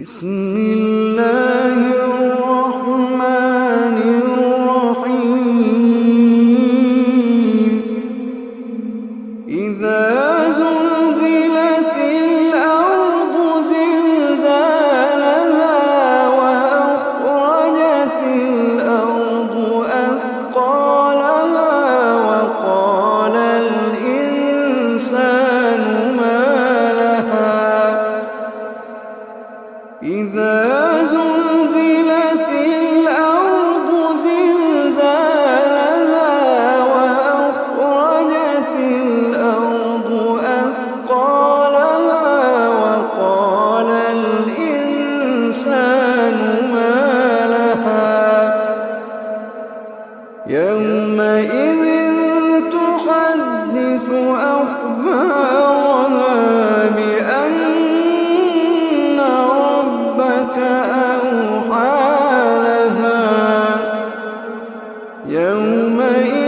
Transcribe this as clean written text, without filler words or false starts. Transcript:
بسم الله الرحمن الرحيم إذا زلزلت الأرض زلزالها وأخرجت الأرض أثقالها وقال الإنسان ما لها إذا زلزلت الأرض زلزالها وأخرجت الأرض أثقالها وقال الإنسان ما لها يومئذ تحدث أخبارها بأن ربك أوحى لها يومئذ